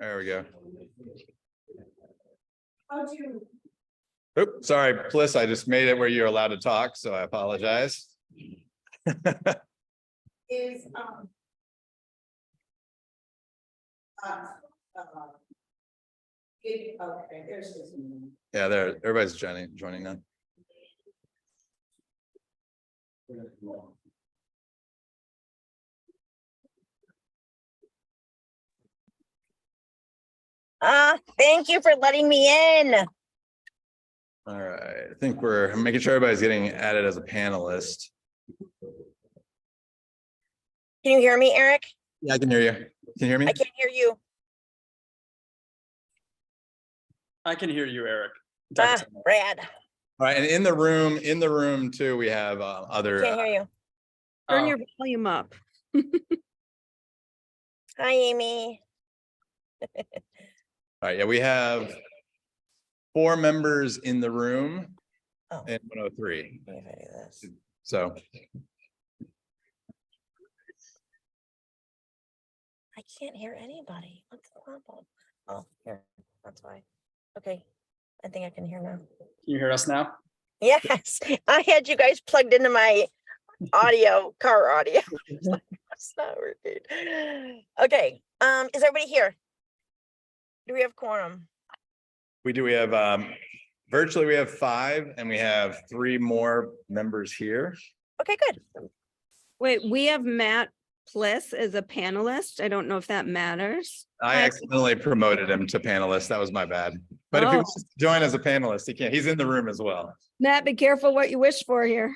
There we go. How'd you? Oops, sorry, Bliss, I just made it where you're allowed to talk, so I apologize. Is okay, there's this. Yeah, there, everybody's joining now. Thank you for letting me in. All right, I think we're making sure everybody's getting added as a panelist. Can you hear me, Eric? Yeah, I can hear you. Can you hear me? I can't hear you. I can hear you, Eric. Brad. All right, and in the room too, we have other. Can't hear you. Turn your volume up. Hi, Amy. All right, yeah, we have 4 members in the room Oh. and 103. Let me if I do this. So I can't hear anybody. What's the problem? Oh, here. That's why. Okay. I think I can hear now. Can you hear us now? Yes. I had you guys plugged into my car audio. That's not working. Okay. Is everybody here? Do we have quorum? we do, we have virtually we have 5 and we have 3 more members here. Okay, good. Wait, we have Matt Bliss as a panelist. I don't know if that matters. I accidentally promoted him to panelist. That was my bad. But if he wants to join as a panelist, he can. He's in the room as well. Matt, be careful what you wish for here.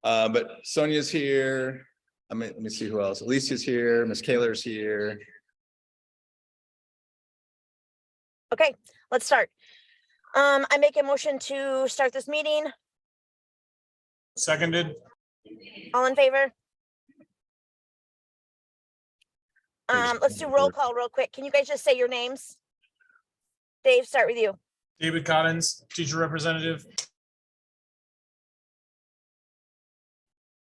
But Sonia's here. Let me see who else. Alicia's here. Miss Kaler's here. Okay, let's start. I make a motion to start this meeting. Seconded. All in favor? Let's do roll call real quick. Can you guys just say your names? Dave, start with you. David Cottons, teacher representative.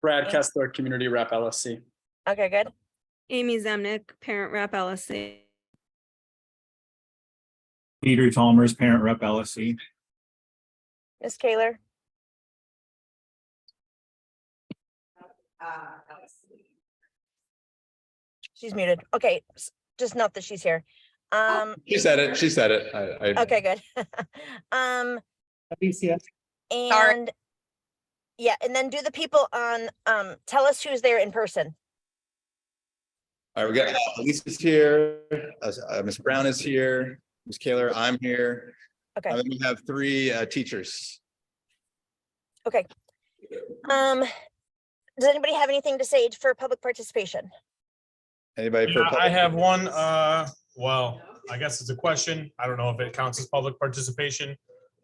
Brad Kessler, community rep, LSC. Okay, good. Amy Zemnick, parent rep LSC. Peter Chalmers, parent rep LSC. Miss Kaler, she's muted. Okay, just note that she's here. She said it. She said it. Okay, good. And yeah, and then do the people on, tell us who's there in person. All right, we got Alicia's here. Miss Brown is here. Miss Kaler, I'm here. Okay, And then we have 3 teachers. okay. Does anybody have anything to say for public participation? Anybody? Yeah, I have one, well, I guess it's a question. I don't know if it counts as public participation.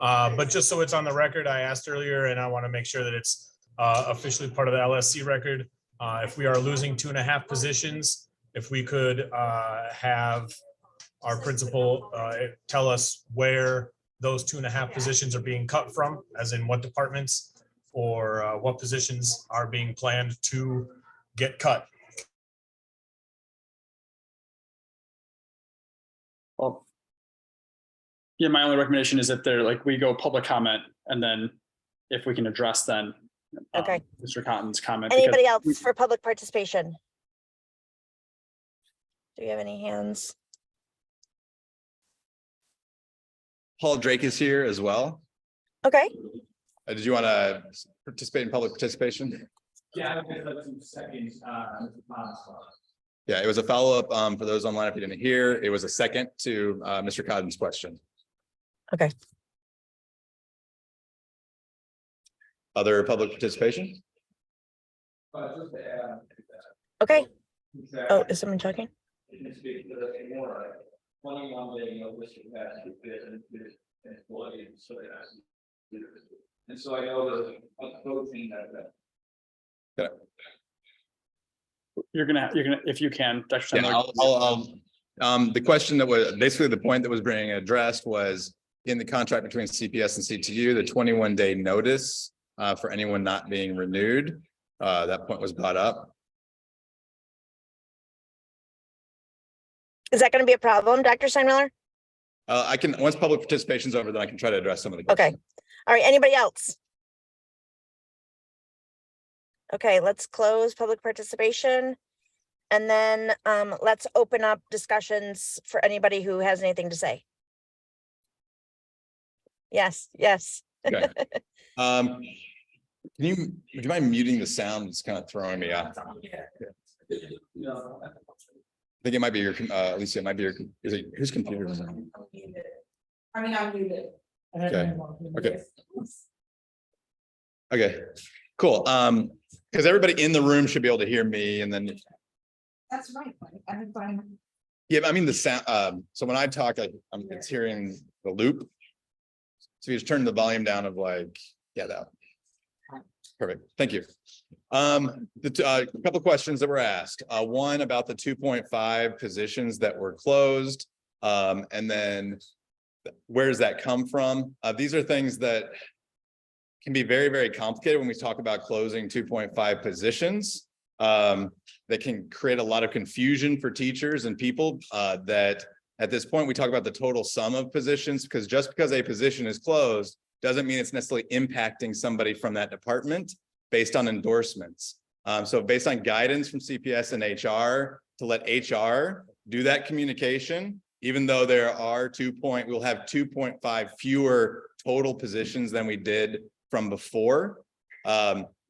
But just so it's on the record, I asked earlier and I want to make sure that it's officially part of the LSC record. If we are losing 2.5 positions, if we could have our principal tell us where those 2.5 positions are being cut from, as in what departments or what positions are being planned to get cut. Well, yeah, my only recommendation is if they're like, we go public comment and then if we can address then Okay. Mr. Cotton's comment. Anybody else for public participation? Do you have any hands? Paul Drake is here as well. Okay, Did you want to participate in public participation? Yeah, let's do seconds. Yeah, it was a follow-up for those online. If you didn't hear, it was a second to Mr. Cotton's question. okay. Other public participation? Okay. Oh, is someone talking? And so I know the coaching that. You're gonna, if you can, Dr. Yeah, Sandler. the question that was basically the point that was being addressed was in the contract between CPS and CTU, the 21-day notice for anyone not being renewed. That point was brought up. Is that going to be a problem, Dr. Steinmiller? I can, once public participation is over, then I can try to address some of the Okay. questions. All right, anybody else? Okay, let's close public participation. And then let's open up discussions for anybody who has anything to say. Yes, yes. Okay. Can you, would you mind muting the sound? It's kind of throwing me off. I think it might be your, Alicia, it might be your, is it, whose computer is it? I mean, I'm muted. Okay. Okay. Okay, cool. Because everybody in the room should be able to hear me, and then, That's right. I'm fine. yeah, I mean, the sound, so when I talk, it's hearing the loop. So you just turn the volume down of like, yeah, that. Perfect, thank you. A couple of questions that were asked. One about the 2.5 positions that were closed. And then where does that come from? These are things that can be very, very complicated when we talk about closing 2.5 positions. That can create a lot of confusion for teachers and people that at this point, we talk about the total sum of positions, because just because a position is closed doesn't mean it's necessarily impacting somebody from that department based on endorsements. So based on guidance from CPS and HR to let HR do that communication, even though there are we'll have 2.5 fewer total positions than we did from before.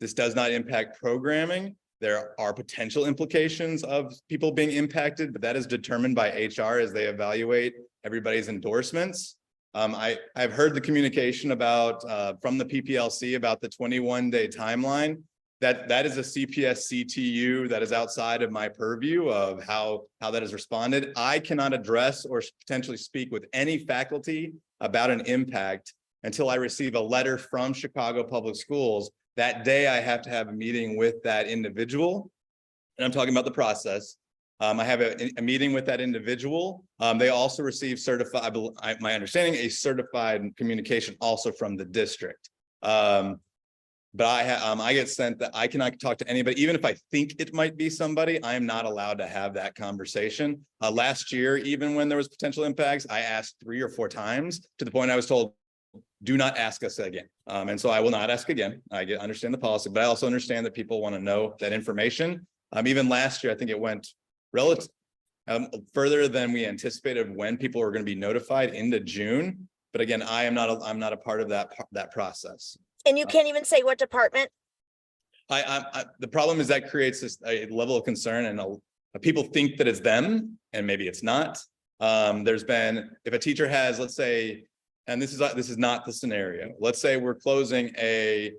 This does not impact programming. There are potential implications of people being impacted, but that is determined by HR as they evaluate everybody's endorsements. I've heard the communication about from the PPLC about the 21-day timeline. That is a CPS CTU that is outside of my purview of how that is responded. I cannot address or potentially speak with any faculty about an impact until I receive a letter from Chicago Public Schools. That day, I have to have a meeting with that individual, and I'm talking about the process. I have a meeting with that individual. They also receive certified, my understanding, a certified communication also from the district. But I get sent that I cannot talk to anybody, even if I think it might be somebody. I am not allowed to have that conversation. Last year, even when there was potential impacts, I asked 3 or 4 times to the point I was told, do not ask us again. And so I will not ask again. I understand the policy, but I also understand that people want to know that information. Even last year, I think it went relative further than we anticipated when people were going to be notified into June. But again, I'm not a part of that process. And you can't even say what department? The problem is that creates a level of concern, and people think that it's them, and maybe it's not. There's been, if a teacher has, let's say, and this is not the scenario. Let's say we're closing an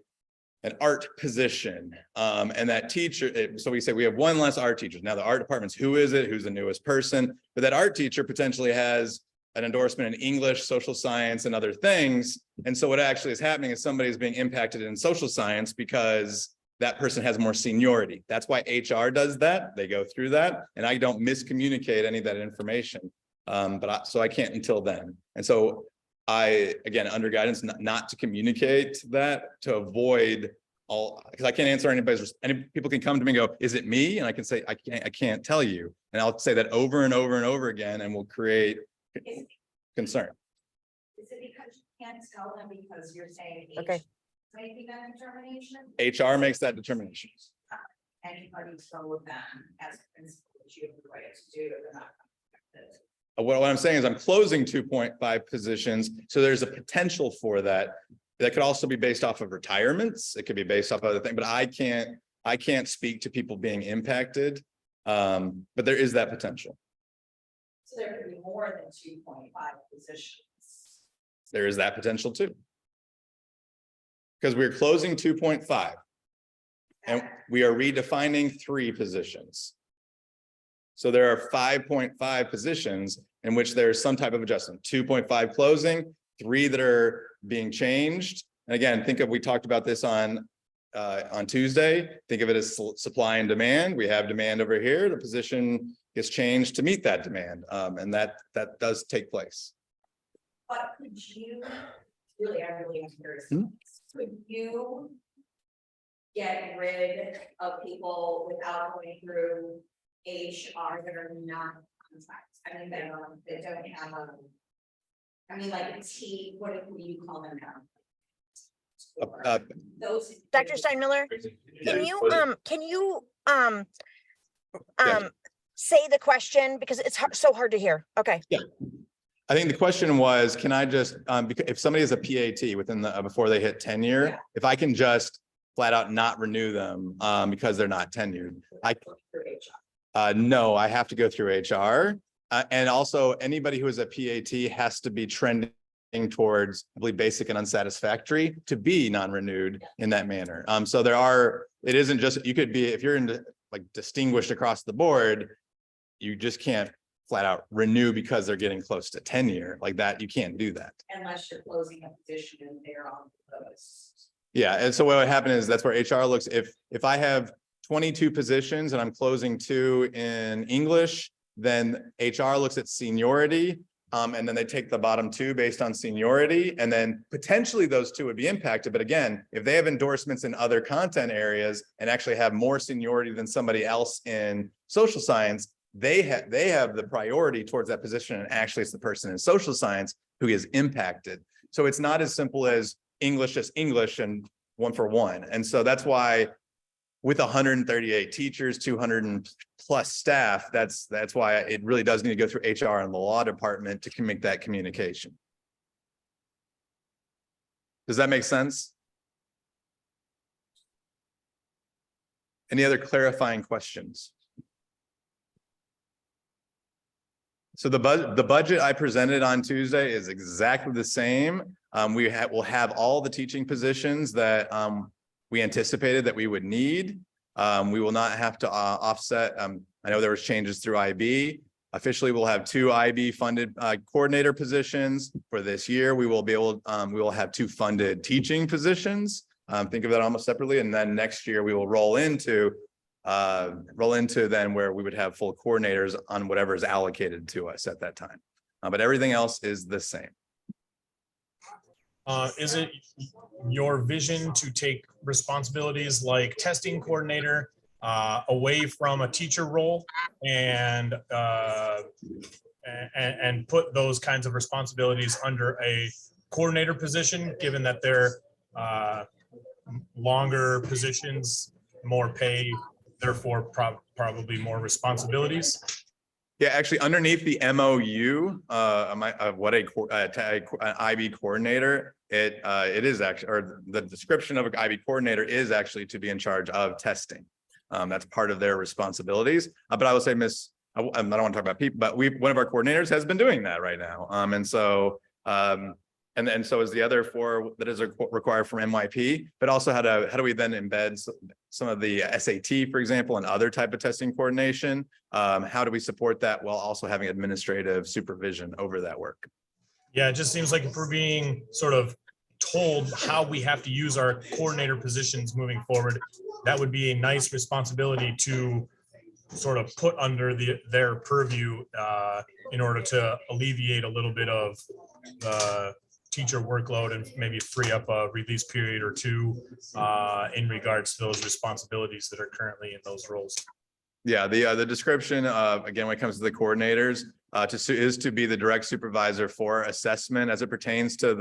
art position, and that teacher, so we say we have one less art teacher. Now the art department's who is it? Who's the newest person? But that art teacher potentially has an endorsement in English, social science, and other things. And so what actually is happening is somebody is being impacted in social science because that person has more seniority. That's why HR does that. They go through that, and I don't miscommunicate any of that information. So I can't until then. And so again, under guidance, not to communicate that, to avoid all, because I can't answer any people can come to me and go, is it me? And I can say, I can't tell you. And I'll say that over and over and over again, and we'll create concern. Is it because you can't tell them because you're saying? Okay. Making that determination? HR makes that determination. Anybody go with them as a principal, that you have the right to do, they're not. What I'm saying is I'm closing 2.5 positions. So there's a potential for that. That could also be based off of retirements. It could be based off of other things, but I can't speak to people being impacted. But there is that potential. So there could be more than 2.5 positions. There is that potential too. Because we're closing 2.5 and we are redefining 3 positions. So there are 5.5 positions in which there's some type of adjustment, 2.5 closing, 3 that are being changed. And again, we talked about this on Tuesday. Think of it as supply and demand. We have demand over here. The position gets changed to meet that demand. And that does take place. But could you, really, I really am curious, could you get rid of people without going through HR that are not contracts? I mean, that don't have I mean, like a T, what do you call them now? Those. Dr. Steinmiller, can you say the question because it's so hard to hear? Okay. Yeah. I think the question was, can I just, because if somebody has a PAT within the, before they hit tenure, if I can just flat out not renew them, because they're not tenured, no, I have to go through HR. And also anybody who is a PAT has to be trending towards, I believe, basic and unsatisfactory to be non-renewed in that manner. So there are, it isn't just, you could be, if you're in like distinguished across the board, you just can't flat out renew because they're getting close to tenure like that. You can't do that. Unless you're closing a position and they're on the list. Yeah. And so what would happen is that's where HR looks, if I have 22 positions and I'm closing 2 in English, then HR looks at seniority. And then they take the bottom 2 based on seniority, and then potentially those 2 would be impacted. But again, if they have endorsements in other content areas and actually have more seniority than somebody else in social science, they have the priority towards that position. And actually it's the person in social science who is impacted. So it's not as simple as English, just English and 1 for 1. And so that's why with 138 teachers, 200 plus staff, that's why it really does need to go through HR and the law department to make that communication. Does that make sense? Any other clarifying questions? So the budget I presented on Tuesday is exactly the same. We'll have all the teaching positions that we anticipated that we would need. We will not have to offset. I know there was changes through IB. Officially, we'll have 2 IB funded coordinator positions for this year. We will be able, we will have 2 funded teaching positions. Think of that almost separately. And then next year we will roll into then where we would have full coordinators on whatever is allocated to us at that time. But everything else is the same. Is it your vision to take responsibilities like testing coordinator away from a teacher role and put those kinds of responsibilities under a coordinator position, given that they're longer positions, more pay, therefore probably more responsibilities? Yeah, actually, underneath the MOU, what an IB coordinator, it is actually, or the description of an IB coordinator is actually to be in charge of testing. That's part of their responsibilities. But I would say, I don't want to talk about people, but one of our coordinators has been doing that right now. And so so is the other 4 that is required from MYP, but also how do we then embed some of the SAT, for example, and other type of testing coordination? How do we support that while also having administrative supervision over that work? Yeah, it just seems like if we're being sort of told how we have to use our coordinator positions moving forward, that would be a nice responsibility to sort of put under their purview in order to alleviate a little bit of the teacher workload and maybe free up a release period or 2 in regards to those responsibilities that are currently in those roles. Yeah, the description again, when it comes to the coordinators, is to be the direct supervisor for assessment as it pertains to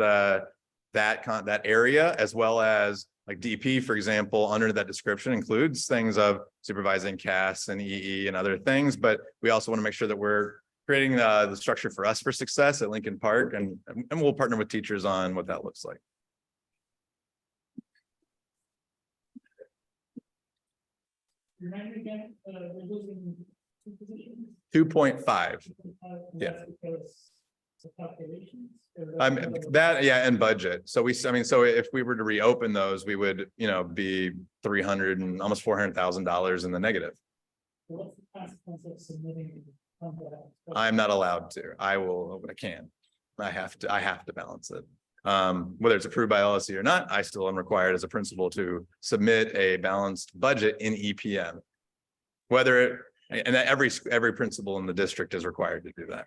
that area, as well as like DP, for example, under that description includes things of supervising CAS and EE and other things. But we also want to make sure that we're creating the structure for us for success at Lincoln Park, and we'll partner with teachers on what that looks like. Remember again, we're losing 2 positions. 2.5. Yeah. Yeah, and budget. So so if we were to reopen those, we would, be $300 and almost $400,000 in the negative. What's the consequence of submitting? I'm not allowed to. I can. I have to balance it. Whether it's approved by LSC or not, I still am required as a principal to submit a balanced budget in EPM. And every principal in the district is required to do that.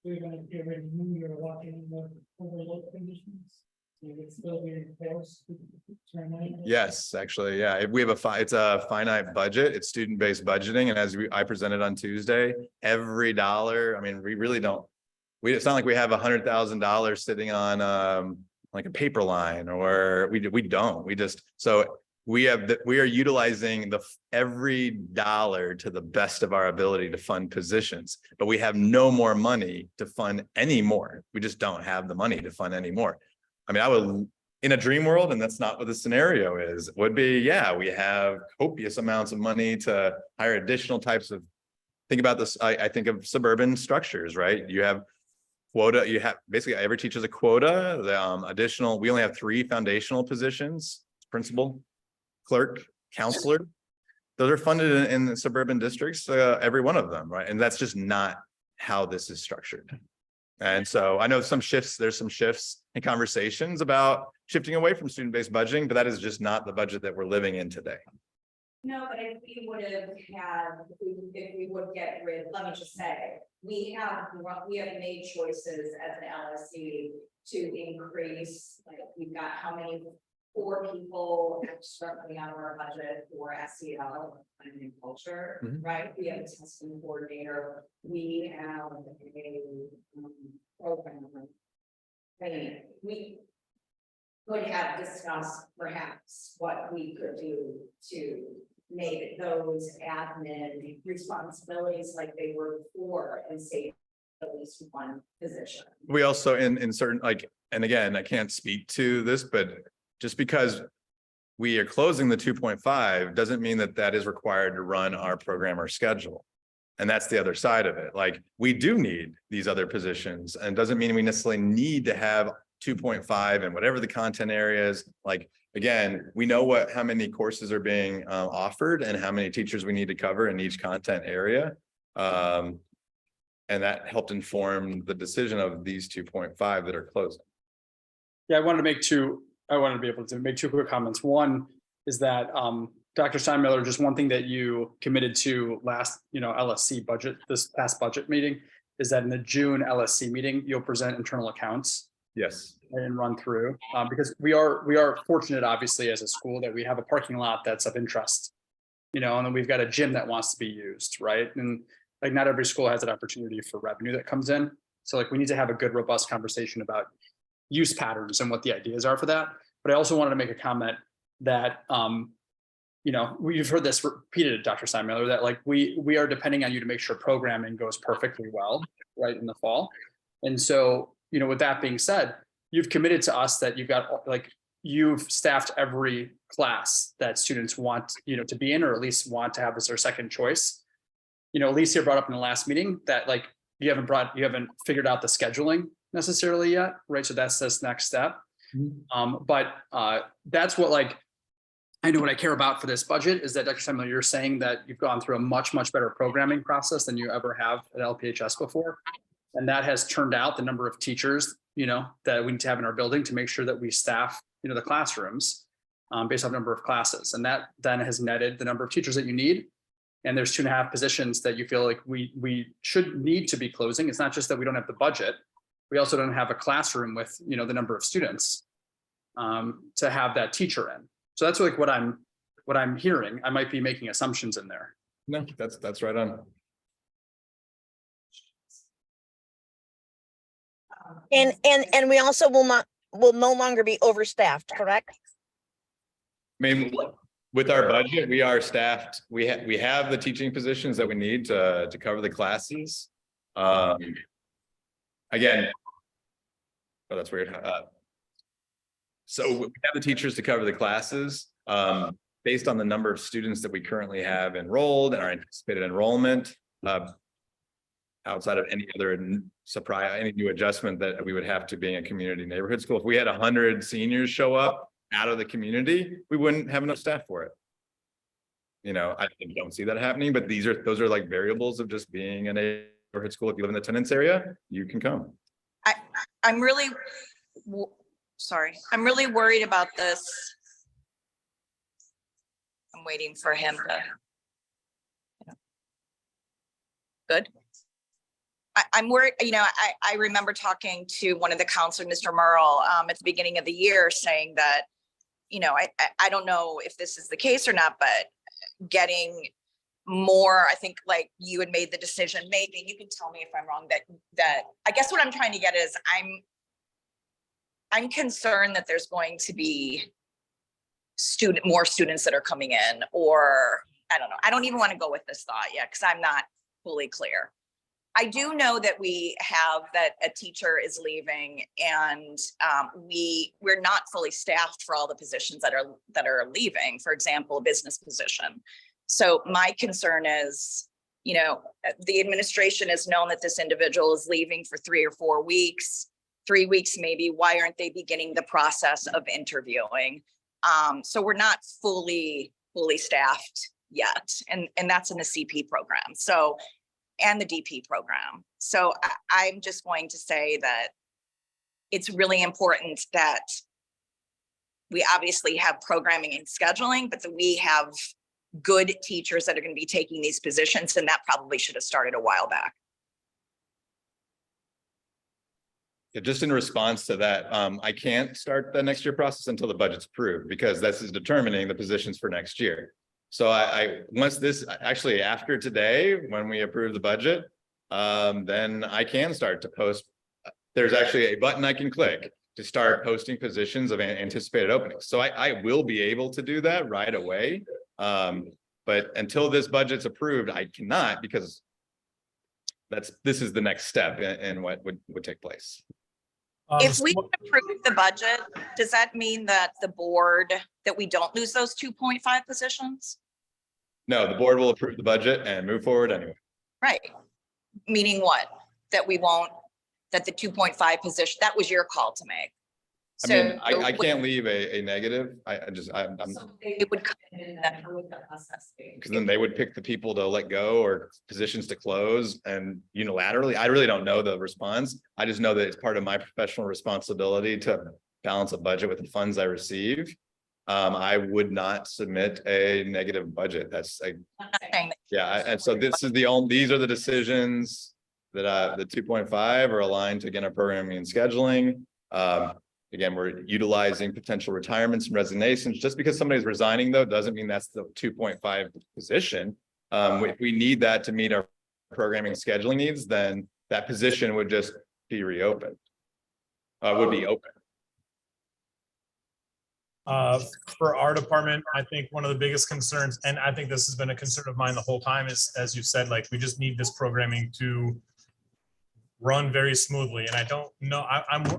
We're going to get ready to move your walking in the overload conditions. It's still being close to terminate. Yes, actually, yeah, we have it's a finite budget, it's student-based budgeting, and as I presented on Tuesday, every dollar, I mean, we really don't. It's not like we have $100,000 sitting on like a paper line, or we don't, we just, so we are utilizing every dollar to the best of our ability to fund positions, but we have no more money to fund any more. We just don't have the money to fund any more. I mean, I would, in a dream world, and that's not what the scenario is, would be, yeah, we have copious amounts of money to hire additional types of, think about this, I think of suburban structures, right? You have quota, you have basically every teacher's a quota, the additional, we only have 3 foundational positions, principal, clerk, counselor. Those are funded in the suburban districts, every one of them, right? And that's just not how this is structured. And so I know there's some shifts in conversations about shifting away from student-based budgeting, but that is just not the budget that we're living in today. No, but if we would have had, if we would get rid, let me just say, we have made choices as an LSC to increase, like, we've got how many, 4 people extracting out of our budget for SEL and culture, right? We have a testing coordinator, we have a program. And we could have discussed perhaps what we could do to make those admin responsibilities like they were before and save at least one position. We also in certain, like, and again, I can't speak to this, but just because we are closing the 2.5 doesn't mean that that is required to run our program or schedule. And that's the other side of it. Like, we do need these other positions, and doesn't mean we necessarily need to have 2.5 and whatever the content area is. Like, again, we know how many courses are being offered and how many teachers we need to cover in each content area. And that helped inform the decision of these 2.5 that are closing. Yeah, I wanted to be able to make 2 quick comments. One is that Dr. Steinmiller, just one thing that you committed to last, LSC budget, this past budget meeting, is that in the June LSC meeting, you'll present internal accounts. Yes. And run through, because we are fortunate, obviously, as a school, that we have a parking lot that's of interest, and then we've got a gym that wants to be used, right? And like, not every school has an opportunity for revenue that comes in. So like, we need to have a good, robust conversation about use patterns and what the ideas are for that. But I also wanted to make a comment that, we've heard this repeated, Dr. Steinmiller, that like we are depending on you to make sure programming goes perfectly well, right, in the fall. And so, with that being said, you've committed to us that you've staffed every class that students want, to be in, or at least want to have as their second choice. Alicia brought up in the last meeting that like you haven't figured out the scheduling necessarily yet, right? So that's this next step. But that's what, like, I know what I care about for this budget is that, Dr. Steinmiller, you're saying that you've gone through a much, much better programming process than you ever have at LPHS before. And that has turned out the number of teachers, that we need to have in our building to make sure that we staff, the classrooms based on number of classes. And that then has netted the number of teachers that you need. And there's 2.5 positions that you feel like we should need to be closing. It's not just that we don't have the budget. We also don't have a classroom with, the number of students to have that teacher in. So that's like what I'm hearing. I might be making assumptions in there. No, that's right on. And we also will no longer be overstaffed, correct? I mean, with our budget, we are staffed. We have the teaching positions that we need to cover the classes. Again, oh, that's weird. So we have the teachers to cover the classes. Based on the number of students that we currently have enrolled and our anticipated enrollment, outside of any other surprise, any new adjustment that we would have to being a community neighborhood school. If we had 100 seniors show up out of the community, we wouldn't have enough staff for it. I don't see that happening, but those are like variables of just being a neighborhood school. If you live in the attendance area, you can come. I'm really worried about this. I'm waiting for him to. Good. I'm worried, I remember talking to one of the counselors, Mr. Merle, at the beginning of the year saying that, I don't know if this is the case or not, but getting more, I think like you had made the decision, maybe you can tell me if I'm wrong, that I guess what I'm trying to get is I'm concerned that there's going to be more students that are coming in, or I don't know. I don't even want to go with this thought yet because I'm not fully clear. I do know that that a teacher is leaving, and we're not fully staffed for all the positions that are leaving. For example, a business position. So my concern is, the administration has known that this individual is leaving for 3 or 4 weeks, 3 weeks maybe. Why aren't they beginning the process of interviewing? So we're not fully staffed yet, and that's in the CP program. So. And the DP program. So I'm just going to say that it's really important that we obviously have programming and scheduling, but that we have good teachers that are going to be taking these positions, and that probably should have started a while back. Yeah, just in response to that, I can't start the next year process until the budget's approved, because this is determining the positions for next year. So once this, actually after today, when we approve the budget, then I can start to post. There's actually a button I can click to start posting positions of anticipated openings. So I will be able to do that right away. But until this budget's approved, I cannot, because this is the next step in what would take place. If we approve the budget, does that mean that that we don't lose those 2.5 positions? No, the board will approve the budget and move forward anyway. Right. Meaning what? That we won't, that the 2.5 position, that was your call to make. I mean, I can't leave a negative. I'm So it would come in and then how would the process be? because then they would pick the people to let go or positions to close, and unilaterally. I really don't know the response. I just know that it's part of my professional responsibility to balance a budget with the funds I receive. I would not submit a negative budget. That's I'm not saying that. yeah. And so these are the decisions that the 2.5 are aligned to, again, our programming and scheduling. Again, we're utilizing potential retirements and resignations. Just because somebody's resigning, though, doesn't mean that's the 2.5 position. If we need that to meet our programming and scheduling needs, then that position would just be reopened. Would be open. For our department, I think one of the biggest concerns, and I think this has been a concern of mine the whole time, is, as you said, like, we just need this programming to run very smoothly. And I don't know,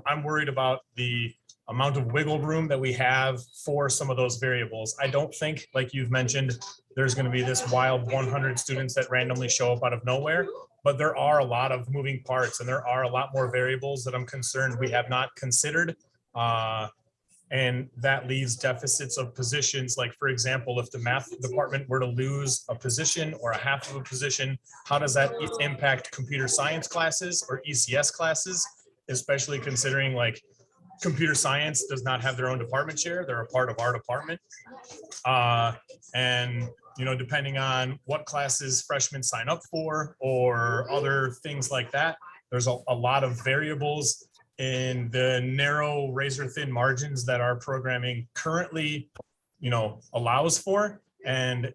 I'm worried about the amount of wiggle room that we have for some of those variables. I don't think, like you've mentioned, there's going to be this wild 100 students that randomly show up out of nowhere, but there are a lot of moving parts, and there are a lot more variables that I'm concerned we have not considered. And that leaves deficits of positions. Like, for example, if the math department were to lose a position or a half of a position, how does that impact computer science classes or ECS classes? Especially considering, like, computer science does not have their own department chair. They're a part of our department. And, depending on what classes freshmen sign up for or other things like that, there's a lot of variables in the narrow razor thin margins that our programming currently, allows for. And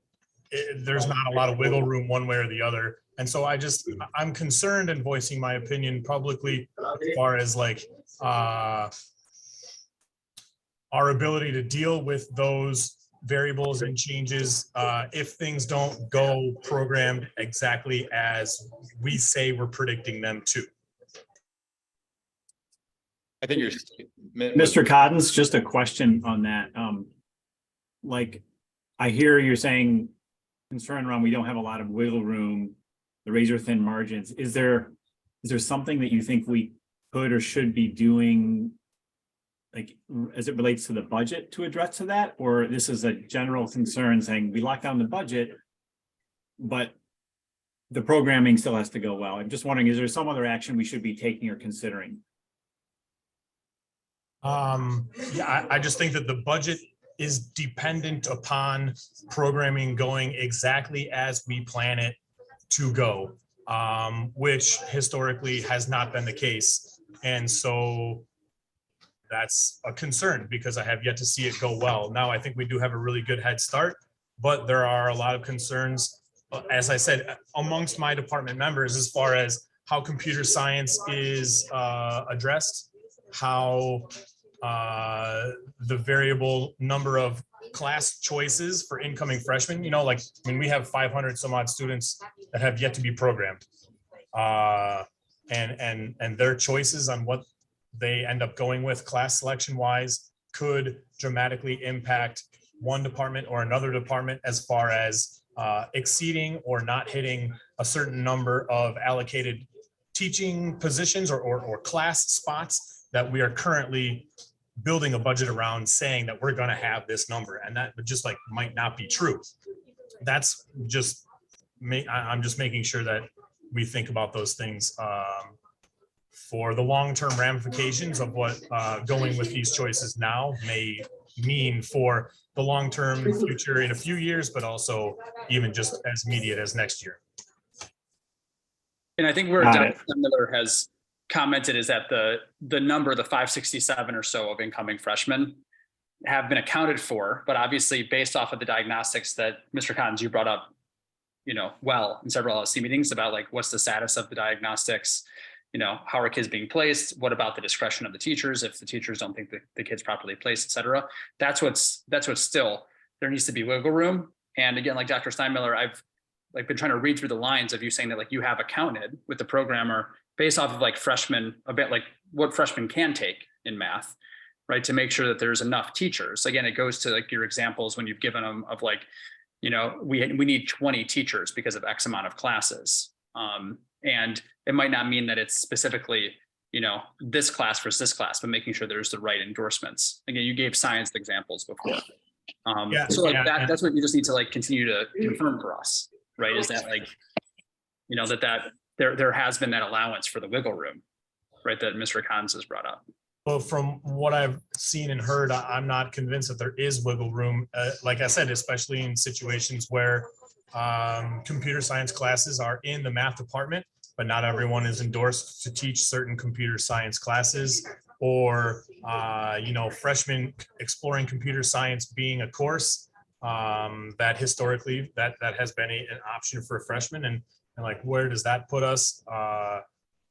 there's not a lot of wiggle room one way or the other. And so I'm concerned and voicing my opinion publicly as far as, like, our ability to deal with those variables and changes if things don't go programmed exactly as we say we're predicting them to. I think you're Mr. Cottons, just a question on that. Like, I hear you're saying concern around we don't have a lot of wiggle room, the razor thin margins. Is there something that you think we could or should be doing, like, as it relates to the budget to address to that? Or this is a general concern saying we lock down the budget, but the programming still has to go well? I'm just wondering, is there some other action we should be taking or considering? Yeah, I just think that the budget is dependent upon programming going exactly as we plan it to go. which historically has not been the case. And so that's a concern because I have yet to see it go well. Now, I think we do have a really good head start, but there are a lot of concerns, as I said, amongst my department members, as far as how computer science is addressed, how the variable number of class choices for incoming freshmen, like, I mean, we have 500 some odd students that have yet to be programmed. And their choices on what they end up going with class selection wise could dramatically impact one department or another department as far as exceeding or not hitting a certain number of allocated teaching positions or class spots that we are currently building a budget around, saying that we're going to have this number, and that just like might not be true. That's just me. I'm just making sure that we think about those things for the long-term ramifications of what going with these choices now may mean for the long-term future in a few years, but also even just as immediate as next year. And I think where Got Dr. it. Miller has commented is that the number, the 567 or so of incoming freshmen have been accounted for, but obviously based off of the diagnostics that Mr. Cottons, you brought up, well, in several LSC meetings about like, what's the status of the diagnostics? How are kids being placed? What about the discretion of the teachers if the teachers don't think the kid's properly placed, et cetera? That's what's still, there needs to be wiggle room. And again, like Dr. Steinmiller, I've like been trying to read through the lines of you saying that like you have accounted with the programmer based off of like freshmen, a bit like what freshmen can take in math, right? To make sure that there's enough teachers. Again, it goes to like your examples when you've given them of like, we need 20 teachers because of X amount of classes. And it might not mean that it's specifically, this class versus this class, but making sure there's the right endorsements. Again, you gave science examples before. So like that's what you just need to like continue to confirm for us, right? Is that like, that there has been that allowance for the wiggle room, right? That Mr. Cottons has brought up. Well, from what I've seen and heard, I'm not convinced that there is wiggle room. Like I said, especially in situations where computer science classes are in the math department, but not everyone is endorsed to teach certain computer science classes, or freshmen exploring computer science being a course that historically that has been an option for freshmen, and like, where does that put us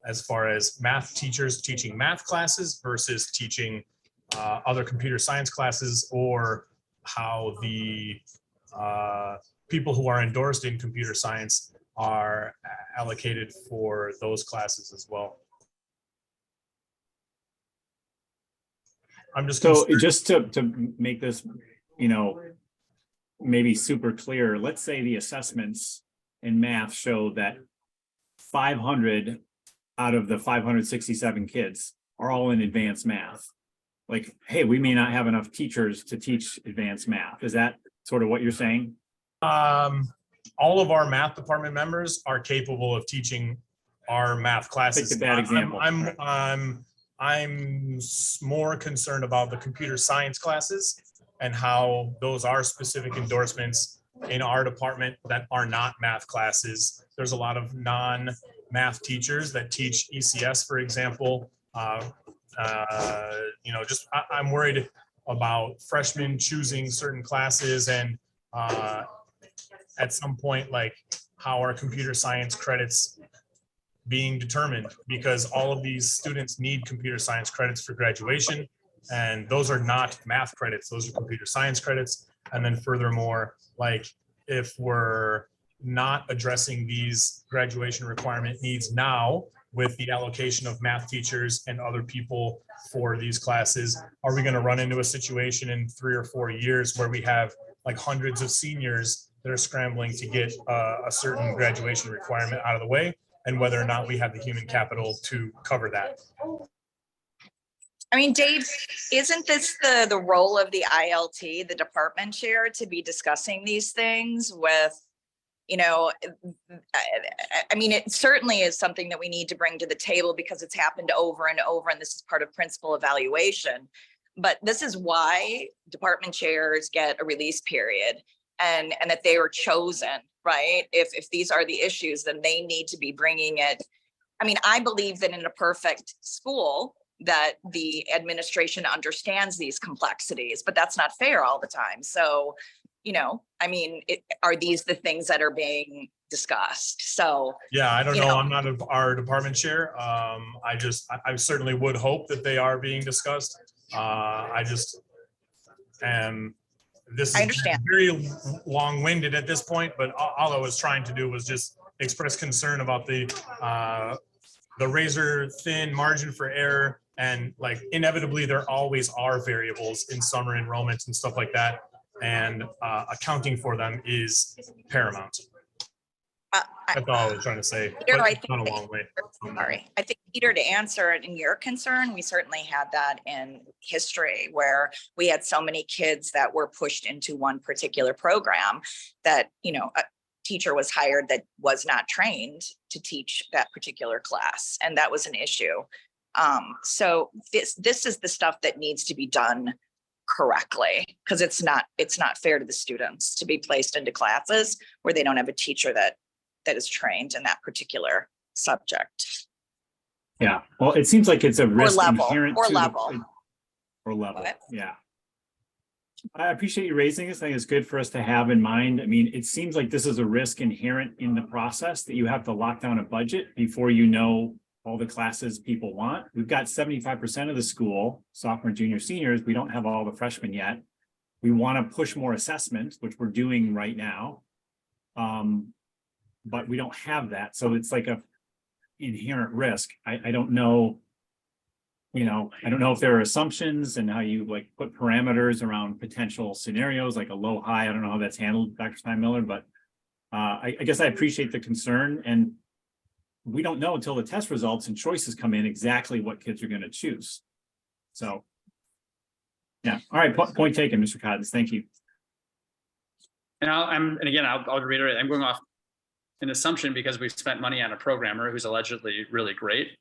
as far as math teachers teaching math classes versus teaching other computer science classes, or how the people who are endorsed in computer science are allocated for those classes as well. I'm just So concerned. just to make this, maybe super clear, let's say the assessments in math show that 500 out of the 567 kids are all in advanced math. Like, hey, we may not have enough teachers to teach advanced math. Is that sort of what you're saying? All of our math department members are capable of teaching our math classes. Take that example. I'm more concerned about the computer science classes and how those are specific endorsements in our department that are not math classes. There's a lot of non-math teachers that teach ECS, for example. I'm worried about freshmen choosing certain classes, and at some point, like, how are computer science credits being determined, because all of these students need computer science credits for graduation, and those are not math credits, those are computer science credits. And then furthermore, like, if we're not addressing these graduation requirement needs now with the allocation of math teachers and other people for these classes, are we going to run into a situation in 3 or 4 years where we have like hundreds of seniors that are scrambling to get a certain graduation requirement out of the way, and whether or not we have the human capital to cover that? I mean, Dave, isn't this the role of the ILT, the department chair, to be discussing these things with, I mean, it certainly is something that we need to bring to the table because it's happened over and over, and this is part of principal evaluation. But this is why department chairs get a release period, and that they are chosen right? If these are the issues, then they need to be bringing it. I mean, I believe that in a perfect school, that the administration understands these complexities, but that's not fair all the time. So, you know, I mean, are these the things that are being discussed? So, Yeah, I don't you know. know. I'm not our department chair. I certainly would hope that they are being discussed. I just am, this I is understand. very long-winded at this point, but all I was trying to do was just express concern about the razor thin margin for error. And like inevitably, there always are variables in summer enrollments and stuff like that. And accounting for them is paramount. That's all I was trying to say. Peter, But I it's think not a that- long way. Sorry, I think, Peter, to answer it in your concern, we certainly had that in history where we had so many kids that were pushed into one particular program that, you know, a teacher was hired that was not trained to teach that particular class, and that was an issue. So this is the stuff that needs to be done correctly, because it's not fair to the students to be placed into classes where they don't have a teacher that is trained in that particular subject. Yeah, well, it seems like it's a risk level, inherent or to the- level. Or level, What? yeah. I appreciate you raising this. I think it's good for us to have in mind. I mean, it seems like this is a risk inherent in the process that you have to lock down a budget before you know all the classes people want. We've got 75% of the school, sophomore, junior, seniors. We don't have all the freshmen yet. We want to push more assessment, which we're doing right now. But we don't have that. So it's like a inherent risk. I don't know. You know, I don't know if there are assumptions and how you like put parameters around potential scenarios, like a low, high. I don't know how that's handled, Dr. Steinmiller, but I guess I appreciate the concern, and we don't know until the test results and choices come in exactly what kids are going to choose. So, yeah. All right. Point taken, Mr. Cottons. Thank you. And I'll reiterate, I'm going off an assumption because we've spent money on a programmer who's allegedly really great,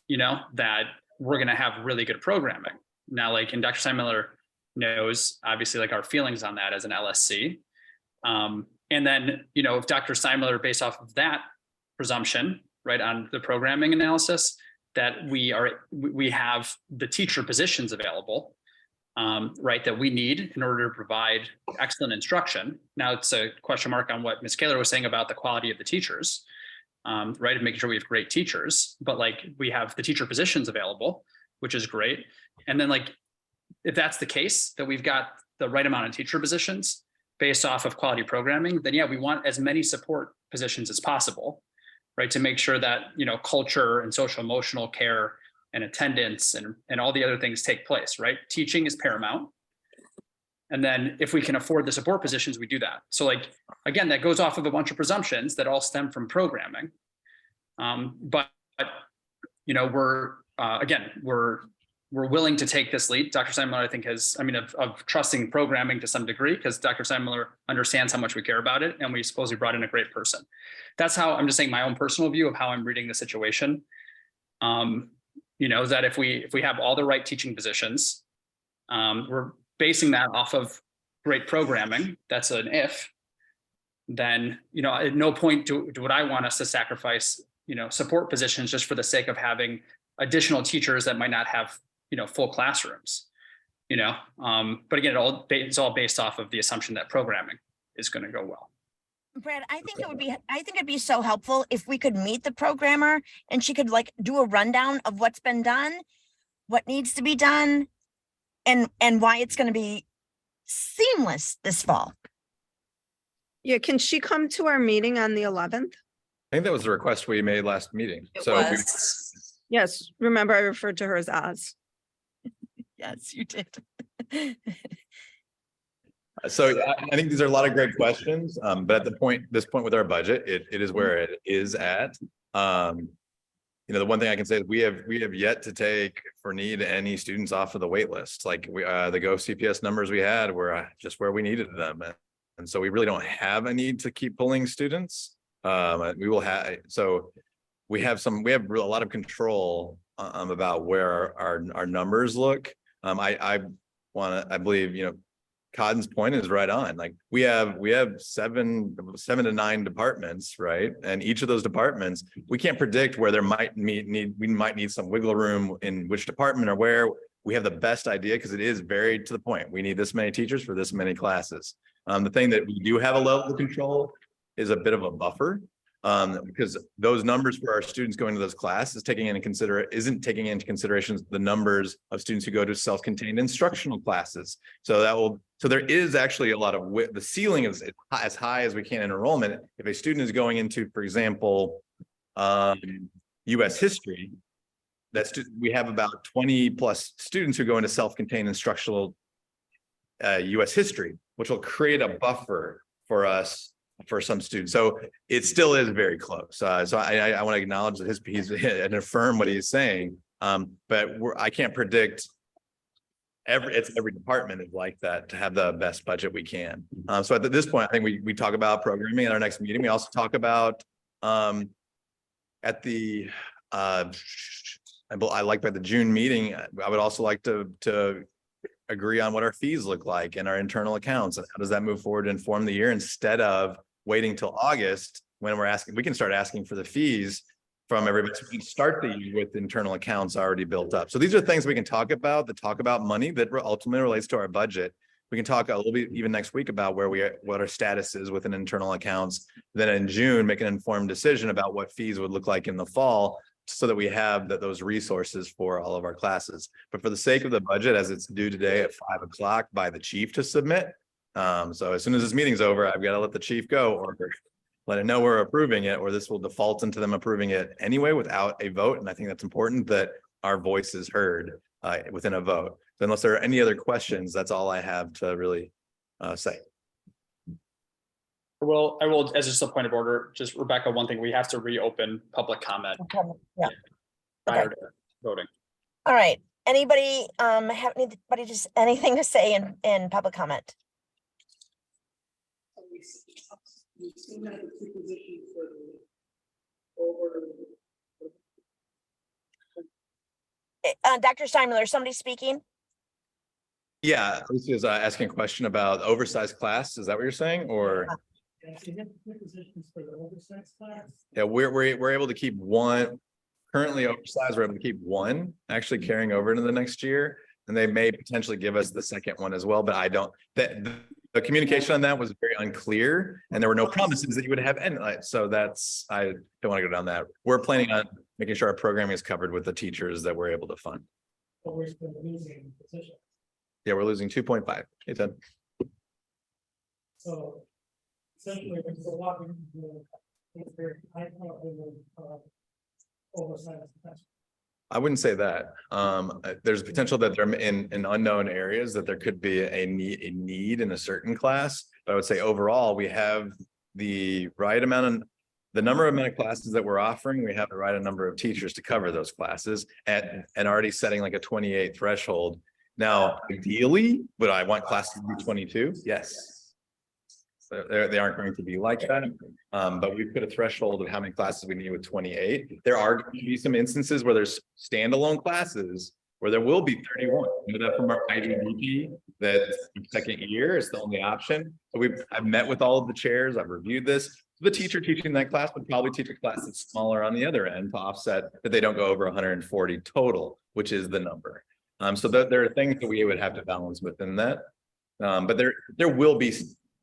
you know, that we're going to have really good programming. Now, like, and Dr. Steinmiller knows, obviously, like our feelings on that as an LSC. And then, you know, if Dr. Steinmiller, based off of that presumption, right, on the programming analysis, that we have the teacher positions available, right, that we need in order to provide excellent instruction. Now it's a question mark on what Ms. Kaler was saying about the quality of the teachers, right, and making sure we have great teachers, but like we have the teacher positions available, which is great. And then like, if that's the case, that we've got the right amount of teacher positions based off of quality programming, then yeah, we want as many support positions as possible, right, to make sure that, you know, culture and social emotional care and attendance and all the other things take place, right? Teaching is paramount. And then if we can afford the support positions, we do that. So like, again, that goes off of a bunch of presumptions that all stem from programming. But you know, we're willing to take this lead. Dr. Steinmiller, I think, has, I mean, of trusting programming to some degree, because Dr. Steinmiller understands how much we care about it. And we suppose we brought in a great person. That's how I'm just saying my own personal view of how I'm reading the situation. You know, that if we have all the right teaching positions, we're basing that off of great programming. That's an if. Then, you know, at no point would I want us to sacrifice, you know, support positions just for the sake of having additional teachers that might not have, you know, full classrooms, you know. But again, it's all based off of the assumption that programming is going to go well. Brad, I think it'd be so helpful if we could meet the programmer and she could like do a rundown of what's been done, what needs to be done, and why it's going to be seamless this fall. Yeah, can she come to our meeting on the 11th? I think that was the request we made last meeting. It So was. Yes, remember I referred to her as Oz. Yes, you did. I think these are a lot of great questions, but at this point with our budget, it is where it is at. You know, the one thing I can say is we have yet to take for need any students off of the wait list. Like the Go CPS numbers we had were just where we needed them. And so we really don't have a need to keep pulling students. We will have, so we have a lot of control about where our numbers look. I believe, you know, Cotton's point is right on. Like we have 7 to 9 departments, right? And each of those departments, we can't predict where there might need some wiggle room in which department or where. We have the best idea because it is very to the point. We need this many teachers for this many classes. The thing that we do have a level of control is a bit of a buffer. Because those numbers for our students going to those classes isn't taking into consideration the numbers of students who go to self-contained instructional classes. So there is actually a lot of the ceiling is as high as we can in enrollment. If a student is going into, for example, US history, we have about 20 plus students who go into self-contained instructional US history, which will create a buffer for us for some students. So it still is very close. So I want to acknowledge that he's and affirm what he's saying. But I can't predict every department is like that to have the best budget we can. So at this point, I think we talk about programming at our next meeting. We also talk about at the I like by the June meeting, I would also like to agree on what our fees look like and our internal accounts and how does that move forward to inform the year instead of waiting till August when we can start asking for the fees from everybody. So we can start the year with internal accounts already built up. So these are things we can talk about money that ultimately relates to our budget. We can talk a little bit even next week about what our status is within internal accounts. Then in June, make an informed decision about what fees would look like in the fall, so that we have those resources for all of our classes. But for the sake of the budget, as it's due today at 5 o'clock by the chief to submit. So as soon as this meeting's over, I've got to let the chief go or let it know we're approving it, or this will default into them approving it anyway without a vote. And I think that's important that our voice is heard within a vote. So unless there are any other questions, that's all I have to really say. Well, I will, as just a point of order, just Rebecca, one thing, we have to reopen public comment Yeah. prior to voting. All right. Anybody just anything to say in public comment? Dr. Steinmiller, is somebody speaking? Yeah, Lucy is asking a question about oversized class. Is that what you're saying? Or yeah, we're able to keep one currently oversized. We're able to keep one actually carrying over into the next year, and they may potentially give us the second one as well. But I don't. The communication on that was very unclear, and there were no promises that you would have any. So I don't want to go down that. We're planning on making sure our programming is covered with the teachers that we're able to fund. But we're still losing position. Yeah, we're losing 2.5. Hey, Ted. So essentially, when you're walking, I thought we were oversized. I wouldn't say that. There's potential that they're in unknown areas that there could be a need in a certain class. But I would say overall, we have the right amount of the number of classes that we're offering. We have the right number of teachers to cover those classes and already setting like a 28 threshold. Now, ideally, would I want classes to be 22? Yes. So they aren't going to be like that. But we put a threshold of how many classes we need with 28. There are going to be some instances where there's standalone classes where there will be 31. You know that from our IDDP, that second year is the only option. So I've met with all of the chairs. I've reviewed this. The teacher teaching that class would probably teach a class that's smaller on the other end to offset that they don't go over 140 total, which is the number. So there are things that we would have to balance within that. But there will be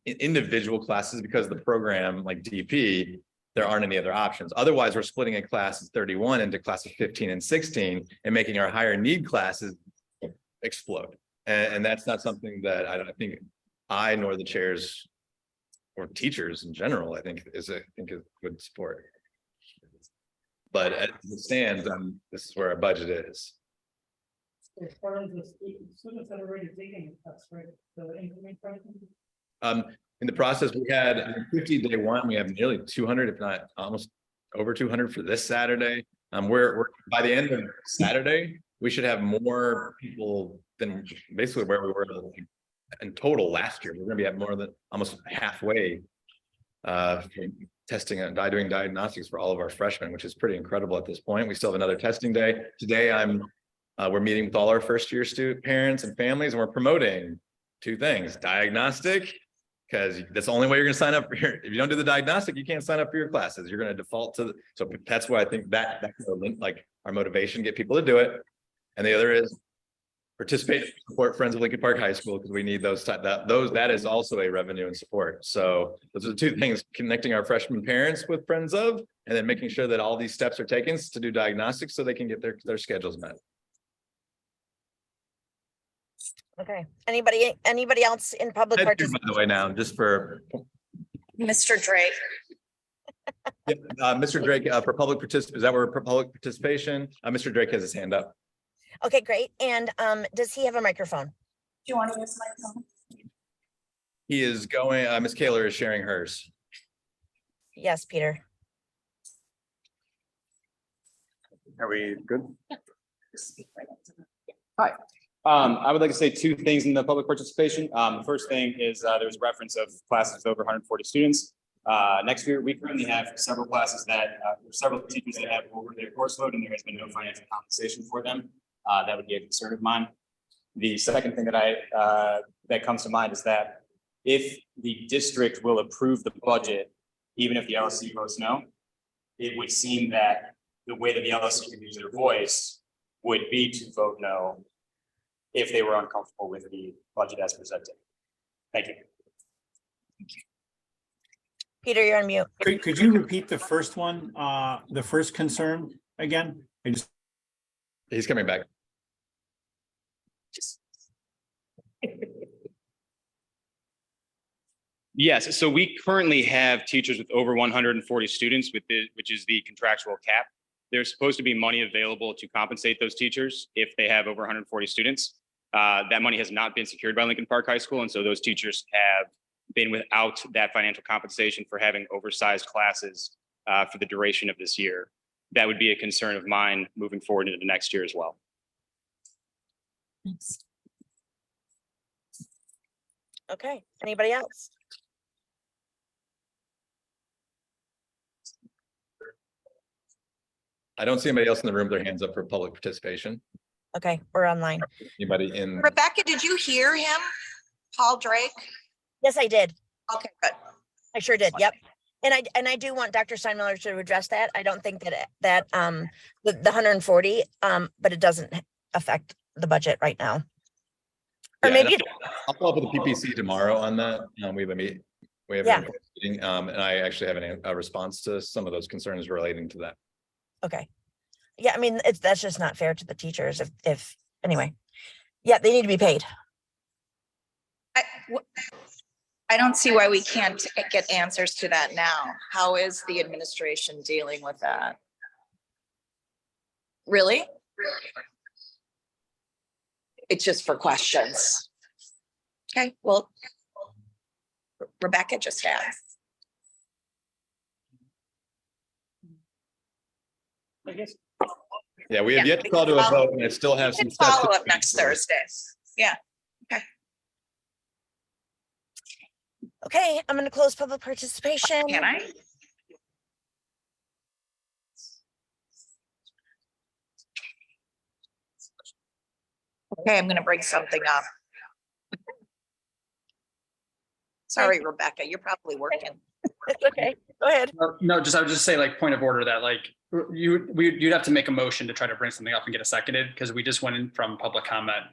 individual classes because the program like DP, there aren't any other options. Otherwise, we're splitting a class of 31 into classes 15 and 16 and making our higher need classes explode. And that's not something that I think I nor the chairs or teachers in general, I think is would support. But as it stands, this is where our budget is. As far as the students that are already taking that's right, the increment pricing. In the process, we had 50 day one, we have nearly 200, if not almost over 200 for this Saturday. We're by the end of Saturday, we should have more people than basically where we were in total last year. We're gonna be at more than almost halfway testing and doing diagnostics for all of our freshmen, which is pretty incredible at this point. We still have another testing day. Today, we're meeting with all our first year student parents and families, and we're promoting two things, diagnostic, because that's the only way you're gonna sign up for your, if you don't do the diagnostic, you can't sign up for your classes. You're gonna default to, so that's why I think that's the link, like our motivation, get people to do it. And the other is participate, support Friends of Lincoln Park High School, because we need those, that is also a revenue and support. So those are the two things, connecting our freshman parents with Friends of, and then making sure that all these steps are taken to do diagnostics so they can get their schedules met. Okay, anybody else in public By participation? the way, now, just for, Mr. Drake. Mr. Drake, for public participation, is that where public participation? Mr. Drake has his hand up. Okay, great. And does he have a microphone? Do you want to use my phone? He is going, Ms. Kaler is sharing hers. Yes, Peter. Are we good? Hi. I would like to say two things in the public participation. The first thing is there's reference of classes with over 140 students. Next year, we currently have several classes that, several teachers that have over their course load, and there has been no financial compensation for them. That would be a concern of mine. The second thing that that comes to mind is that if the district will approve the budget, even if the LSC votes no, it would seem that the way that the LSC can use their voice would be to vote no if they were uncomfortable with the budget as presented. Thank you. Peter, you're on mute. Could you repeat the first one, the first concern again? He's coming back. Yes, so we currently have teachers with over 140 students, which is the contractual cap. There's supposed to be money available to compensate those teachers if they have over 140 students. That money has not been secured by Lincoln Park High School, and so those teachers have been without that financial compensation for having oversized classes for the duration of this year. That would be a concern of mine moving forward into the next year as well. Okay, anybody else? I don't see anybody else in the room with their hands up for public participation. Okay, we're online. Anybody in? Rebecca, did you hear him? Paul Drake? Yes, I did. Okay, good. I sure did. Yep. And I do want Dr. Steinmiller to address that. I don't think that the 140, but it doesn't affect the budget right now. Or Yeah, maybe I'll follow up with the PPC tomorrow on that. We have a meeting. We have a meeting, and I actually have a response to some of those concerns relating to that. okay. Yeah, I mean, that's just not fair to the teachers if anyway. Yeah, they need to be paid. I don't see why we can't get answers to that now. How is the administration dealing with that? Really? It's just for questions. Okay, well, Rebecca just asked. I guess. Yeah, we have Yeah, yet to we call can to a follow- vote, and I still have We some can steps. follow up next Thursday. Yeah. Okay, I'm gonna close public participation. Can I? Okay, I'm gonna bring something up. Sorry, Rebecca, you're probably working. It's okay. Go ahead. No, I would just say like point of order that like you'd have to make a motion to try to bring something up and get it seconded because we just went in from public comment.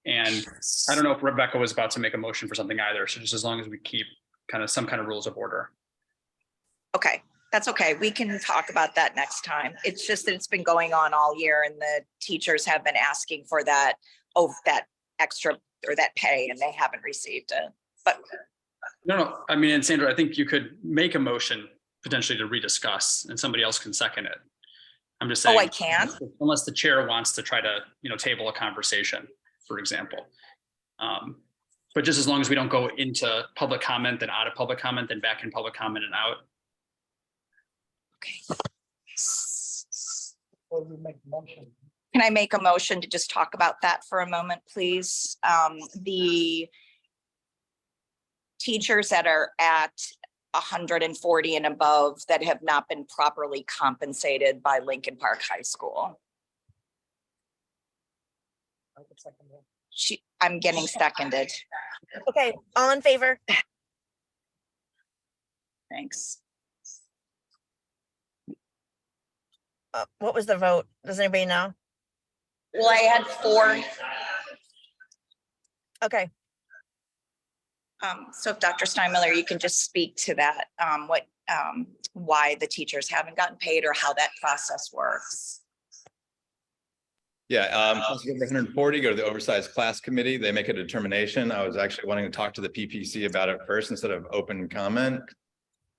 And I don't know if Rebecca was about to make a motion for something either. So just as long as we keep some kind of rules of order. Okay, that's okay. We can talk about that next time. It's just that it's been going on all year and the teachers have been asking for that, that extra or that pay and they haven't received it. But No, I mean, and Sandra, I think you could make a motion potentially to rediscuss and somebody else can second it. I'm just saying. I can? Unless the chair wants to try to, table a conversation, for example. But just as long as we don't go into public comment, then out of public comment, then back in public comment and out. Okay. Can I make a motion to just talk about that for a moment, please? The teachers that are at 140 and above that have not been properly compensated by Lincoln Park High School. I'm getting seconded. Okay, all in favor? Thanks. What was the vote? Does anybody know? Well, I had 4. Okay, So if Dr. Steinmiller, you can just speak to that, why the teachers haven't gotten paid or how that process works. Yeah, classes over 140 go to the oversized class committee. They make a determination. I was actually wanting to talk to the PPC about it first instead of open comment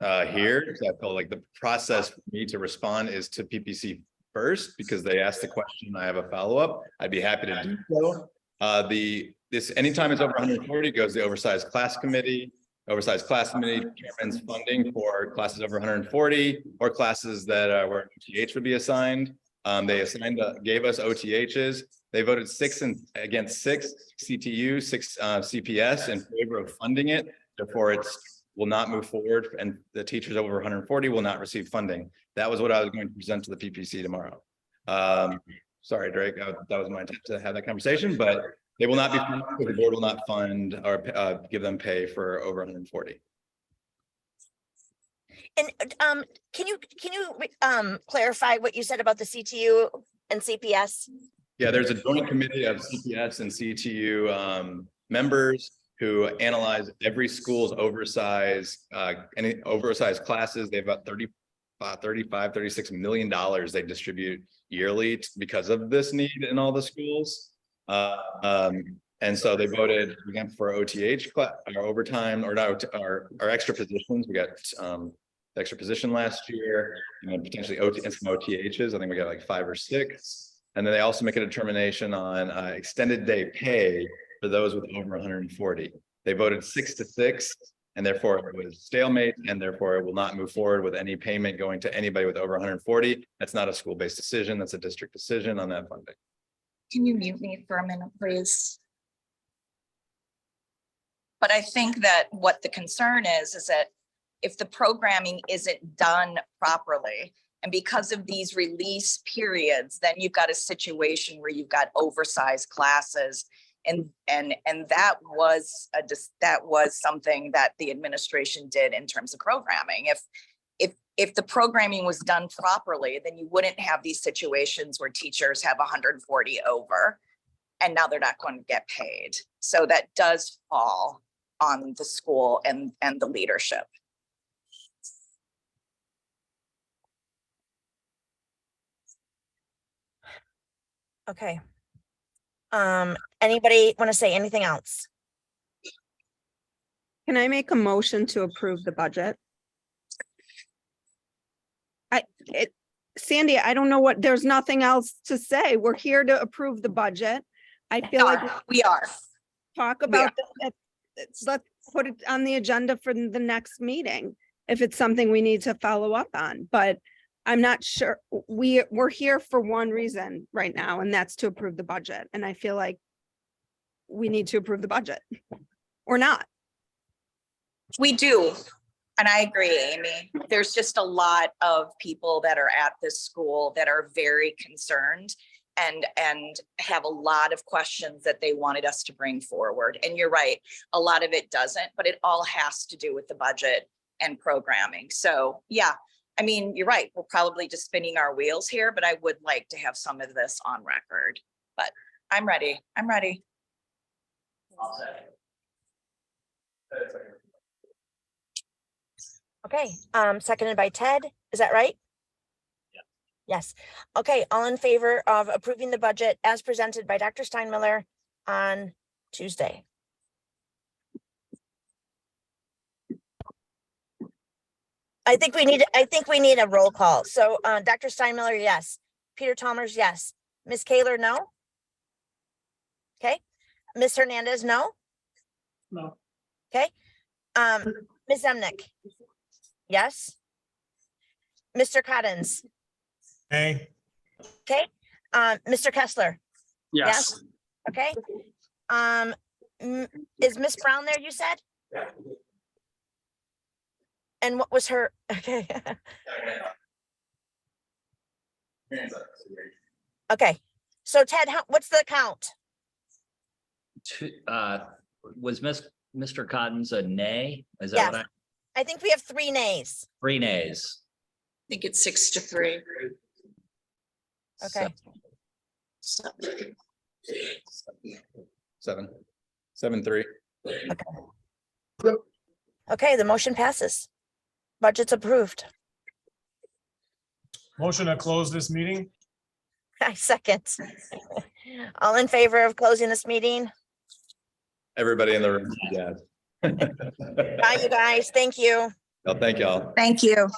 here. Because I felt like the process for me to respond is to PPC first because they asked the question. I have a follow-up. I'd be happy to do so. Anytime it's over 140, it goes to the oversized class committee. Oversized class committee determines funding for classes over 140 or classes that where OTH would be assigned. They gave us OTHs. They voted 6 against 6 CTU, 6 CPS in favor of funding it. Therefore, it will not move forward, and the teachers over 140 will not receive funding. That was what I was going to present to the PPC tomorrow. Sorry, Drake, that was my intent to have that conversation, but they will not be funded. The board will not fund or give them pay for over 140. and can you clarify what you said about the CTU and CPS? Yeah, there's a joint committee of CPS and CTU members who analyze every school's oversized, any oversized classes. They have about $36 million they distribute yearly because of this need in all the schools. And so they voted again for OTH class, our overtime, or not our extra positions. We got the extra position last year, and potentially and some OTHs. I think we got like 5 or 6. And then they also make a determination on extended day pay for those with over 140. They voted 6-6, and therefore it was stalemate, and therefore it will not move forward with any payment going to anybody with over 140. That's not a school-based decision. That's a district decision on that funding. Can you mute me for a minute, please? But I think that what the concern is that if the programming isn't done properly, and because of these release periods, then you've got a situation where you've got oversized classes, and that was something that the administration did in terms of programming. If the programming was done properly, then you wouldn't have these situations where teachers have 140 over, and now they're not going to get paid. So that does fall on the school and the leadership. Okay. Anybody want to say anything else? Can I make a motion to approve the budget? Sandy, I don't know there's nothing else to say. We're here to approve the budget. I feel like we are. Talk about that. Let's put it on the agenda for the next meeting if it's something we need to follow up on, but I'm not sure. We're here for one reason right now, and that's to approve the budget. And I feel like we need to approve the budget or not. We do. And I agree, Amy. There's just a lot of people that are at this school that are very concerned and have a lot of questions that they wanted us to bring forward. And you're right, a lot of it doesn't, but it all has to do with the budget and programming. So yeah, I mean, you're right. We're probably just spinning our wheels here, but I would like to have some of this on record. But I'm ready. I'm ready. Okay, seconded by Ted. Is that right? Yeah. Yes. Okay, all in favor of approving the budget as presented by Dr. Steinmiller on Tuesday? I think we need a roll call. So Dr. Steinmiller, yes. Peter Chalmers, yes. Ms. Kaler, no. Okay. Ms. Hernandez, no. No. Okay. Ms. Zemnick. Yes. Mr. Cottons. Hey, Okay. Mr. Kessler. Yes. Okay. Is Miss Brown there, you said? And what was her, okay. Okay, so Ted, what's the count? Was Mr. Cotton's a nay? Is Yes. that what I think we have 3 nays. 3 nays? I think it's 6-3. Okay. 7-3. Okay, the motion passes. Budget's approved. Motion to close this meeting? I second. All in favor of closing this meeting? Everybody in the room, yeah. Bye, you guys. Thank you. Well, thank y'all. Thank you.